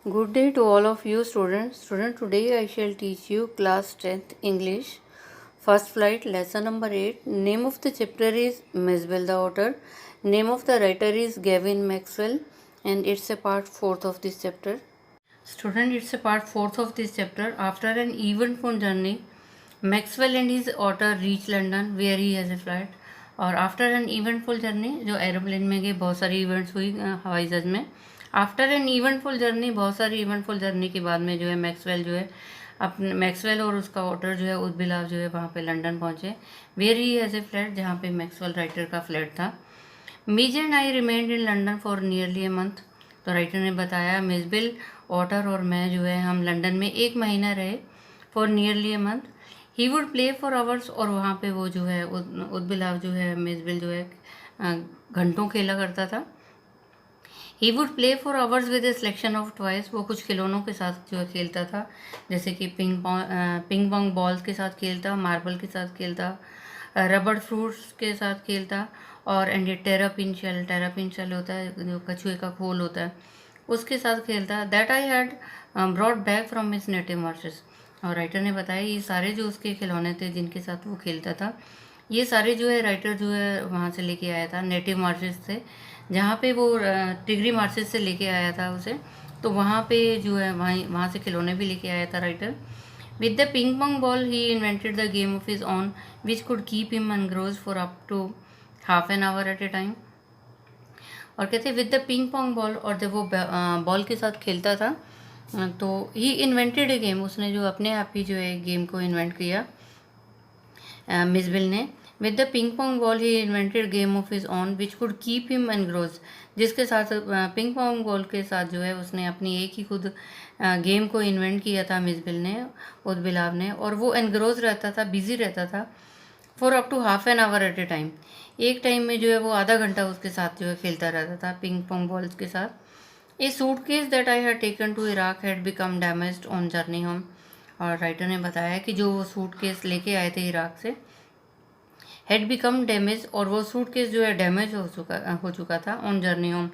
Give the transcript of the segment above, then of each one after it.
Good day to all of you students. Today I shall teach you class 10th English. First flight lesson number 8. Name of the chapter is Misbel the author. Name of the writer is Gavin Maxwell and it's a part 4th of this chapter. Student, it's a part 4th of this chapter. After an eventful journey, Maxwell and his author reach London where he has a flight. और after N eventful journey जो aeroplane में गए, बहुत सारी events हुई हवाई जहाज में. आफ्टर एन इवेंटफुल जर्नी, बहुत सारी इवेंटफुल जर्नी के बाद में जो है मैक्सवेल और उसका ऑटर जो है उदबिलाव जो है वहाँ पे लंदन पहुँचे. Where he has a flat, जहाँ पे मैक्सवेल राइटर का फ्लैट था. Mij and I remained in London for nearly a month. तो राइटर ने बताया मिसबिल, ऑटर और मैं जो है हम लंदन में 1 महीना रहे. For nearly a month. He would play for hours, और वहाँ पे वो जो है उदबिलाव जो है मिसबिल जो है घंटों खेला करता था. He would play for hours with A selection of toys. वो कुछ खिलौनों के साथ जो है खेलता था, जैसे कि पिंग पोंग बॉल्स के साथ खेलता, मार्बल के साथ खेलता, रबड़ फ्रूट्स के साथ खेलता, और एंड टेरापिन शेल होता है जो कछुए का खोल होता है, उसके साथ खेलता. That I had brought back from his native marches. और राइटर ने बताया ये सारे जो उसके खिलौने थे जिनके साथ वो खेलता था, ये सारे जो है राइटर जो है वहाँ से लेके आया था, नेटिव मार्शेस से, जहाँ पे वो टिगरी मार्शेस से लेके आया था उसे. तो वहाँ पे जो है वहाँ से खिलौने भी लेके आया था writer. With the ping pong ball he invented the game of his own which could keep him engrossed for up to half an hour at a time. और कहते with the ping pong ball, और जब वो ball के साथ खेलता था तो ही इन्वेंटेड ए गेम, उसने जो अपने आप ही जो है गेम को इन्वेंट किया मिसबिल ने. With the ping pong ball he invented game of his own which could keep him engrossed. जिसके साथ पिंग पोंग बॉल के साथ जो है उसने अपनी एक ही खुद गेम को इन्वेंट किया था मिसबिल ने, उदबिलाव ने, और वो एनग्रोज रहता था, बिजी रहता था for up to half an hour at a time. एक टाइम में जो है वो आधा घंटा उसके साथ जो है खेलता रहता था पिंग पोंग बॉल्स के साथ. A suitcase that I had taken to Iraq had become damaged on journey home. और राइटर ने बताया कि जो वो सूटकेस लेके आए थे इराक से, हैड बिकम डैमेज, और वो सूटकेस जो है डैमेज हो चुका था ऑन जर्नी होम.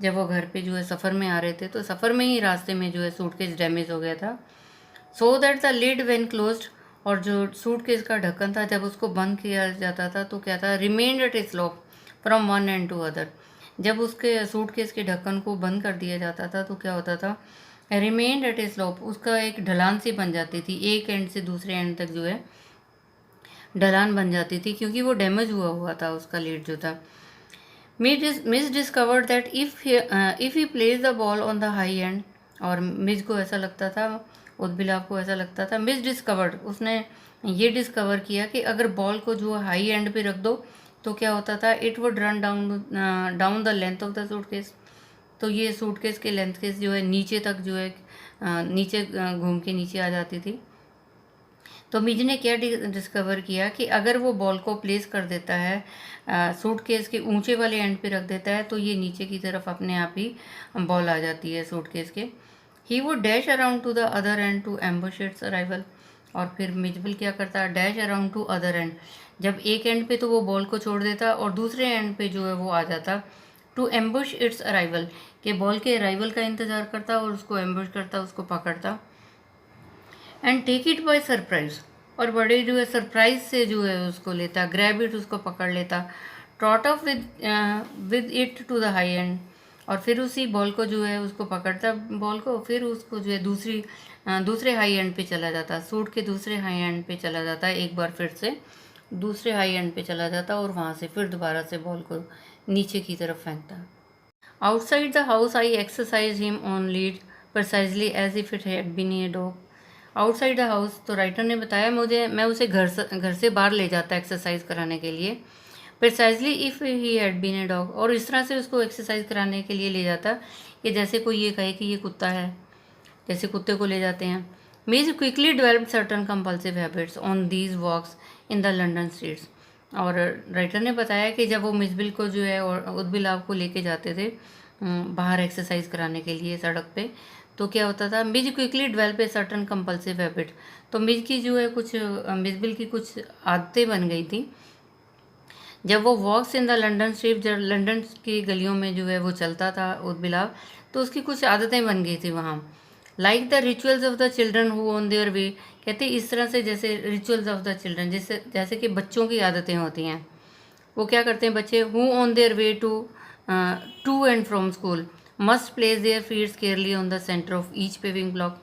जब वो घर पे जो है सफ़र में आ रहे थे तो सफ़र में ही रास्ते में जो है सूटकेस डैमेज हो गया था. So that the lid when closed, और जो सूटकेस का ढक्कन था जब उसको बंद किया जाता था तो क्या था, remained at a slope from one end to other. जब उसके सूटकेस के ढक्कन को बंद कर दिया जाता था तो क्या होता था, रिमेन्ड एट ए स्लोप, उसका एक ढलान सी बन जाती थी, एक एंड से दूसरे एंड तक जो है ढलान बन जाती थी, क्योंकि वो डैमेज हुआ था उसका लीड जो था. Miss discovered that if he place the ball on the high end. और मिस को ऐसा लगता था, उदबिलाव को ऐसा लगता था, मिस डिस्कवर्ड, उसने ये डिस्कवर किया कि अगर बॉल को जो हाई एंड पे रख दो तो क्या होता था, it would run down the length of the suitcase. तो ये सूटकेस के लेंथ के जो है नीचे तक जो है नीचे घूम के नीचे आ जाती थी. तो मिज ने क्या डिस्कवर किया कि अगर वो बॉल को प्लेस कर देता है सूटकेस के ऊंचे वाले एंड पे रख देता है तो ये नीचे की तरफ अपने आप ही बॉल आ जाती है सूटकेस के. ही वो dash around to the other end to ambush its arrival. और फिर मिजबिल क्या करता है, dash around to other end. जब एक एंड पे तो वो बॉल को छोड़ देता और दूसरे एंड पे जो है वो आ जाता टू एम्बुश इट्स अराइवल, के बॉल के अराइवल का इंतज़ार करता और उसको एम्बुश करता, उसको पकड़ता. And take it by surprise, और बड़े जो है सरप्राइज से जो है उसको लेता, ग्रैब इट, उसको पकड़ लेता. Trot off with it to the high end, और फिर उसी बॉल को जो है उसको पकड़ता बॉल को, फिर उसको जो है दूसरे हाई एंड पे चला जाता, सूट के दूसरे हाई एंड पे चला जाता, एक बार फिर से दूसरे हाई एंड पे चला जाता और वहाँ से फिर दोबारा से बॉल को नीचे की तरफ फेंकता. Outside the house I exercise him on lead precisely as if it had been a dog. Outside the house, तो राइटर ने बताया मैं उसे घर से बाहर ले जाता एक्सरसाइज कराने के लिए. Precisely if he had been a dog, और इस तरह से उसको एक्सरसाइज कराने के लिए ले जाता कि जैसे कोई ये कहे कि ये कुत्ता है, जैसे कुत्ते को ले जाते हैं. Mij quickly developed certain compulsive habits on these walks in the London streets. और राइटर ने बताया कि जब वो मिसबिल को जो है और उदबिलाव को लेके जाते थे बाहर एक्सरसाइज कराने के लिए सड़क पे, तो क्या होता था, Mij quickly develop a certain compulsive habit. तो मिज की जो है मिसबिल की कुछ आदतें बन गई थी. जब वो वॉक्स इन द लंदन स्ट्रीट, जब लंदन की गलियों में जो है वो चलता था उदबिलाव, तो तो उसकी कुछ आदतें बन गई थी वहाँ। Like the rituals of the children who on their वे, कहते इस तरह से जैसे रिचुअल्स ऑफ द चिल्ड्रन, जैसे कि बच्चों की आदतें होती हैं। वो क्या करते हैं बच्चे, who on their way to and from school must place their feet carefully on the centre of each paving block.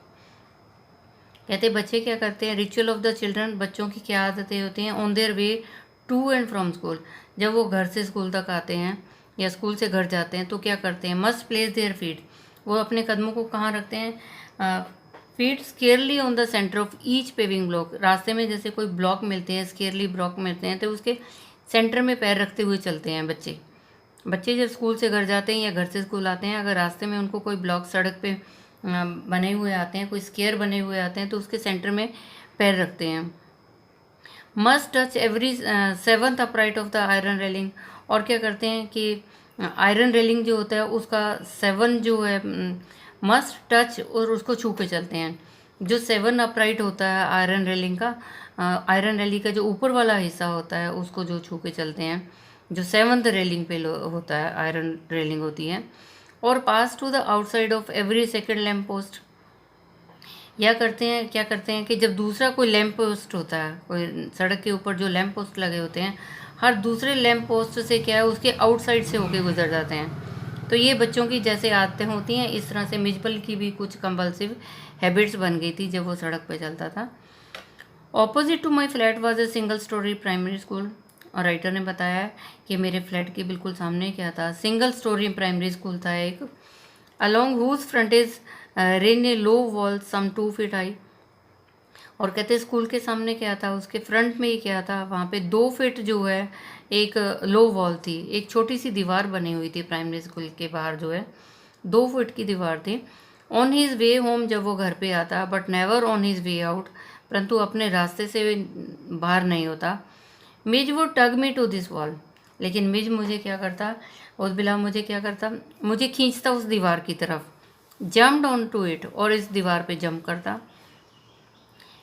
कहते बच्चे क्या करते हैं, रिचुअल ऑफ द चिल्ड्रन, बच्चों की क्या आदतें होती हैं, on their way to and from school, जब वो घर से स्कूल तक आते हैं या स्कूल से घर जाते हैं तो क्या करते हैं, मस्ट प्लेस देयर फीट, वो अपने कदमों को कहाँ रखते हैं, feet scarcely on the centre of each paving block, रास्ते में जैसे कोई ब्लॉक मिलते हैं, स्केयरली ब्लॉक मिलते हैं, तो उसके सेंटर में पैर रखते हुए चलते हैं बच्चे जब स्कूल से घर जाते हैं या घर से स्कूल आते हैं, अगर रास्ते में उनको कोई ब्लॉक सड़क पे बने हुए आते हैं, कोई स्केयर बने हुए आते हैं, तो उसके सेंटर में पैर रखते हैं। Must touch every seventh upright of the iron railing, और क्या करते हैं कि आयरन रेलिंग जो होता है उसका 7 जो है मस्ट टच, और उसको छू के चलते हैं। जो 7 अपराइट होता है आयरन रेलिंग का, आयरन रेलिंग का जो ऊपर वाला हिस्सा होता है उसको जो छू के चलते हैं, जो 7th रेलिंग पे होता है, आयरन रेलिंग होती है। और pass to the outside of every second lamp post, या क्या करते हैं कि जब दूसरा कोई लैम्प पोस्ट होता है, कोई सड़क के ऊपर जो लैम्प पोस्ट लगे होते हैं, हर दूसरे लैम्प पोस्ट से क्या है, उसके आउटसाइड से होके गुजर जाते हैं। तो ये बच्चों की जैसे आदतें होती हैं, इस तरह से मिजबल की भी कुछ कंपल्सिव हैबिट्स बन गई थी जब वो सड़क पे चलता था। Opposite to my flat was a single storey primary school, और राइटर ने बताया कि मेरे फ्लैट के बिल्कुल सामने क्या था, सिंगल स्टोरी प्राइमरी स्कूल था एक, अलॉन्ग हुज फ्रंटेज रेन ए लो वॉल सम 2 feet हाई, और कहते स्कूल के सामने क्या था, उसके फ्रंट में ही क्या था, वहाँ पे 2 फीट जो है एक लो वॉल थी, एक छोटी सी दीवार बनी हुई थी प्राइमरी स्कूल के बाहर जो है 2 फीट की दीवार थी। ऑन हिज वे होम, जब वो घर पे आता, but never on his way out, परंतु अपने रास्ते से बाहर नहीं होता। मिज वो टग मी टू दिस वॉल, लेकिन मिज मुझे क्या करता, उस बिला मुझे क्या करता, मुझे खींचता उस दीवार की तरफ, जम्प्ड ऑन टू इट, और इस दीवार पे जंप करता,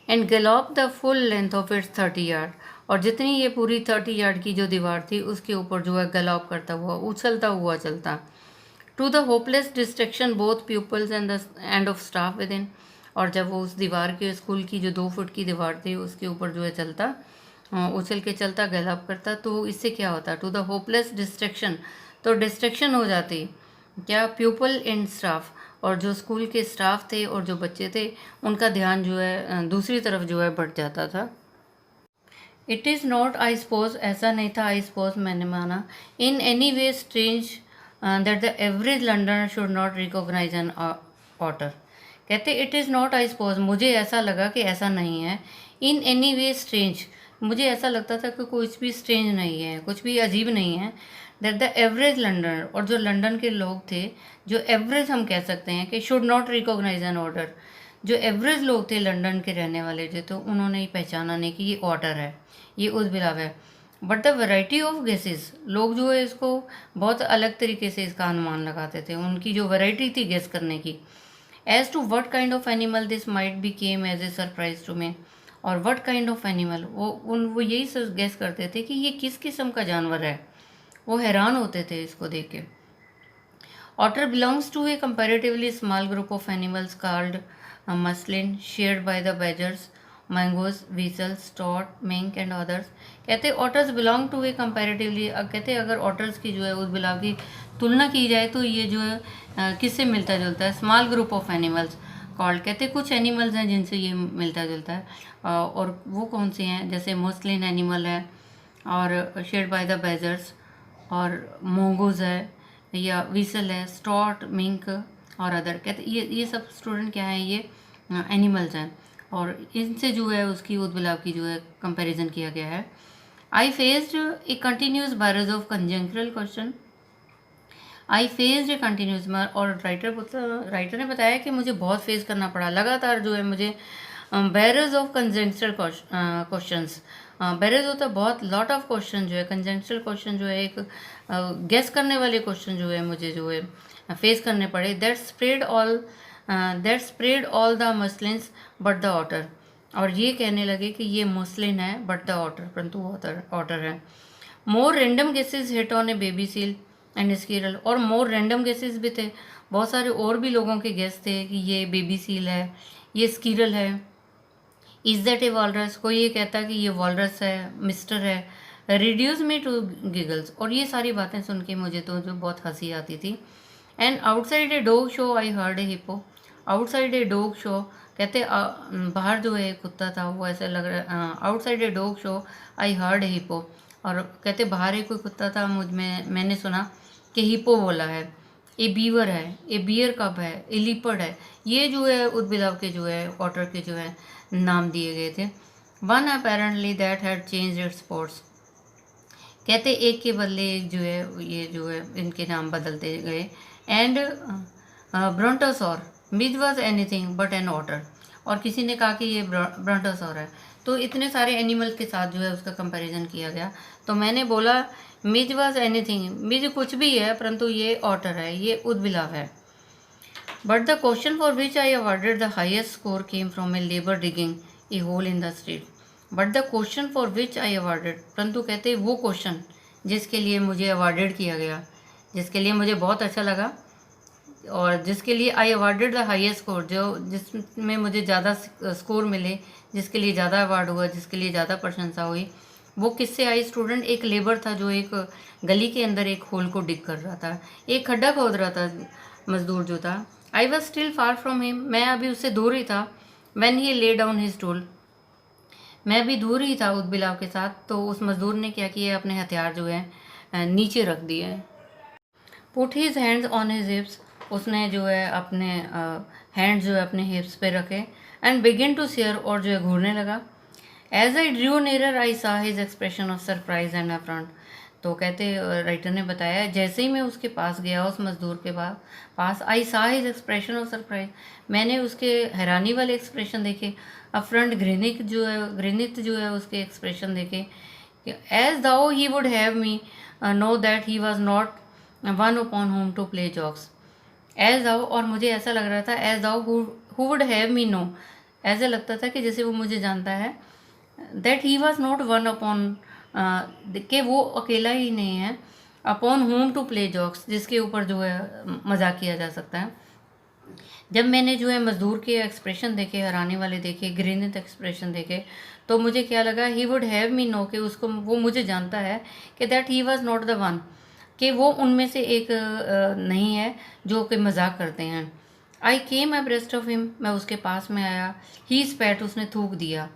and gallop the full length of its 30 yard, और जितनी ये पूरी 30 यार्ड की जो दीवार थी उसके ऊपर जो है गैलॉप करता हुआ, उछलता हुआ चलता, to the hopeless distraction both pupils and of staff within, और जब वो उस दीवार के स्कूल की जो 2 फुट की दीवार थी उसके ऊपर जो है चलता, उछल के चलता, गैलॉप करता, तो इससे क्या होता, टू द होपलेस डिस्ट्रैक्शन, तो डिस्ट्रैक्शन हो जाती क्या, प्यूपल एंड स्टाफ, और जो स्कूल के स्टाफ थे और जो बच्चे थे उनका ध्यान जो है दूसरी तरफ जो है बढ़ जाता था। It is not I suppose, ऐसा नहीं था आई सपोज मैंने माना, in any way strange that the average Londoner should not recognise an otter, कहते it is not I suppose, मुझे ऐसा लगा कि ऐसा नहीं है, इन एनी वे स्ट्रेंज, मुझे ऐसा लगता था कि कुछ भी स्ट्रेंज नहीं है, कुछ भी अजीब नहीं है, दैट द एवरेज लंडनर, और जो लंदन के लोग थे, जो एवरेज हम कह सकते हैं कि should not recognise an otter, जो एवरेज लोग थे लंदन के रहने वाले थे, तो उन्होंने ही पहचाना नहीं कि ये ऑर्डर है, ये उद्बिलाव है। But the variety of guesses, लोग जो है इसको बहुत अलग तरीके से इसका अनुमान लगाते थे, उनकी जो वैरायटी थी गेस करने की, as to what kind of animal this might be came as a surprise to me, और वट काइंड ऑफ एनिमल, वो यही गेस करते थे कि ये किस किस्म का जानवर है, वो हैरान होते थे इसको देख के। Otter belongs to a comparatively small group of animals called muslin, shared by the badgers, mongoose, weasels, stoat, mink and others. कहते otters belong to a comparatively, कहते अगर otters की जो है उस बिलाव की तुलना की जाए तो ये जो है किससे मिलता जुलता है, small group of animals called, कहते कुछ एनिमल्स हैं जिनसे ये मिलता जुलता है, और वो कौन से हैं, जैसे मुस्लिन एनिमल है, और शेड बाय द बैजर्स, और मोंगोज है, या विसल है, स्टॉट, मिंक और अदर, कहते ये सब स्टूडेंट क्या हैं, ये एनिमल्स हैं, और इनसे जो है उसकी उद्बिलाव की जो है कंपैरिजन किया गया है। I faced a continuous barrage of conjectural question, I faced a continuous, और राइटर ने बताया कि मुझे बहुत फेस करना पड़ा, लगातार जो है मुझे बैरेज ऑफ कंजंक्चरल क्वेश्चंस, बैरेज होता है बहुत, लॉट ऑफ क्वेश्चन जो है, कंजंक्चरल क्वेश्चन जो है एक गेस करने वाले क्वेश्चन जो है मुझे जो है फेस करने पड़े, that spread all the muslins but the otter, और ये कहने लगे कि ये मुस्लिन है बट द ऑटर, परंतु ऑटर है। More random guesses hit on a baby seal, and squirrel, और मोर रैंडम गेसेस भी थे, बहुत सारे और भी लोगों के गेस थे कि ये बेबी सील है, ये स्कीरल है। इज दैट ए वॉलरस, कोई ये कहता कि ये वॉलरस है, मिस्टर है, रिड्यूस मी टू गिगल्स, और ये सारी बातें सुन के मुझे तो जो बहुत हंसी आती थी। And outside a dog show I heard a hippo, outside a dog show कहते बाहर जो है कुत्ता था, वो ऐसा लग रहा, outside a dog show I heard a hippo, और कहते बाहर एक कोई कुत्ता था, मैंने सुना कि हिप्पो बोला है। ए बीवर है, ए बियर कब है, ए लिपर्ड है, ये जो है उद्भिदाव के जो है ऑटर के जो है नाम दिए गए थे। One apparently that had change it's spots, कहते एक के बदले एक जो है ये जो है इनके नाम बदलते गए। And brontosaur Mij was anything but an otter, और किसी ने कहा कि ये ब्रोंटोसॉर है। तो इतने सारे एनिमल्स के साथ जो है उसका कंपैरिजन किया गया, तो मैंने बोला मिज वॉज एनीथिंग, मिज कुछ भी है परंतु ये ऑटर है, ये उद्भिलाव है। But the question for which I awarded the highest score came from a labour digging a hole in the street, but the question for which I awarded, परंतु कहते वो क्वेश्चन जिसके लिए मुझे अवार्डेड किया गया, जिसके लिए मुझे बहुत अच्छा लगा, और जिसके लिए आई अवार्डेड द हाईएस्ट स्कोर, जो जिसमें मुझे ज़्यादा स्कोर मिले, जिसके लिए ज़्यादा अवार्ड हुआ, जिसके लिए ज़्यादा प्रशंसा हुई, वो किससे आई स्टूडेंट? एक लेबर था जो एक गली के अंदर एक होल को डिग कर रहा था, एक खड्डा खोद रहा था, मजदूर जो था। I was still far from him, मैं अभी उससे दूर ही था। When he lay down his tool, मैं भी दूर ही था उद्भिलाव के साथ, तो उस मजदूर ने क्या किया, अपने हथियार जो है नीचे रख दिए। Put his hands on his हिप्स, उसने जो है अपने हैंड्स जो है अपने हिप्स पे रखे। एंड बिगिन टू शेयर, और जो है घूरने लगा। As I drew nearer I saw his expression of surprise and affront, तो कहते राइटर ने बताया जैसे ही मैं उसके पास गया, उस मजदूर के पास आई saw his expression of surprise, मैंने उसके हैरानी वाले एक्सप्रेशन देखे, अफ्रंट घृणित जो है उसके एक्सप्रेशन देखे। As though he would have me know that he was not one upon whom to play jokes, as though, और मुझे ऐसा लग रहा था as though who would have me know, ऐसा लगता था कि जैसे वो मुझे जानता है, that he was not one upon, कि वो अकेला ही नहीं है, upon whom to play jokes, जिसके ऊपर जो है मजाक किया जा सकता है। जब मैंने जो है मजदूर के एक्सप्रेशन देखे, हैरानी वाले देखे, घृणित एक्सप्रेशन देखे, तो मुझे क्या लगा, ही वुड हैव मी नो, कि उसको वो मुझे जानता है कि that he was not the one, कि वो उनमें से एक नहीं है जो कि मजाक करते हैं। आई केम अब्रेस्ट ऑफ हिम, मैं उसके पास में आया। ही स्पैट, उसने थूक दिया।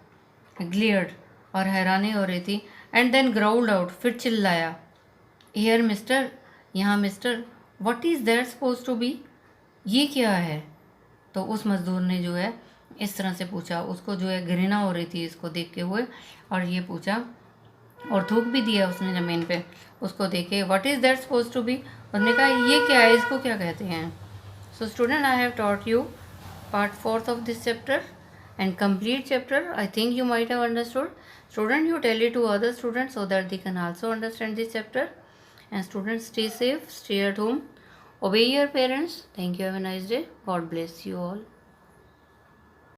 ग्लियर्ड, और हैरानी हो रही थी। एंड देन ग्राउल्ड आउट, फिर चिल्लाया, हियर मिस्टर, यहाँ mister, what is that suppose to be, ये क्या है? तो उस मज़दूर ने जो है इस तरह से पूछा, उसको जो है घृणा हो रही थी इसको देख के हुए, और ये पूछा और थूक भी दिया उसने ज़मीन पे उसको देखे, what is that suppose to be, उसने कहा ये क्या है, इसको क्या कहते हैं। So student, I have taught you part 4th of this chapter and complete chapter. I think you might have understood. Student, you tell it to other students so that they can also understand this chapter. And students, stay safe, stay at home, obey your parents. Thank you. Have a nice day. God bless you all.